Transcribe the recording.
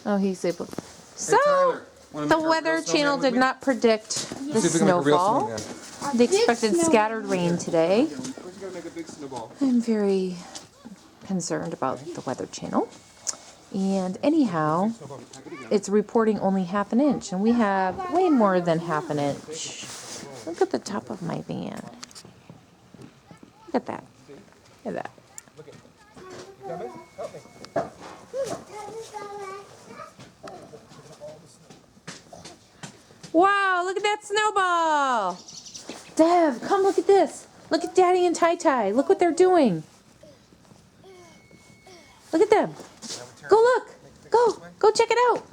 Oh, he's able. So, Tyler, the Weather Channel did not predict the See if we can make a real snowfall. snowman. They expected scattered rain today. We're just gonna make a big snowball. I'm very concerned about the Weather Channel. And anyhow, it's reporting only half an inch, and we have way more than half an inch. Look at the top of my van. Look at that. Look at that. Look at me. You coming? Help me. Wow, look at that snowball. Dev, come look at this. Look at Daddy and Tai Tai. Look what they're doing. Look at them. Go look. Go check it out.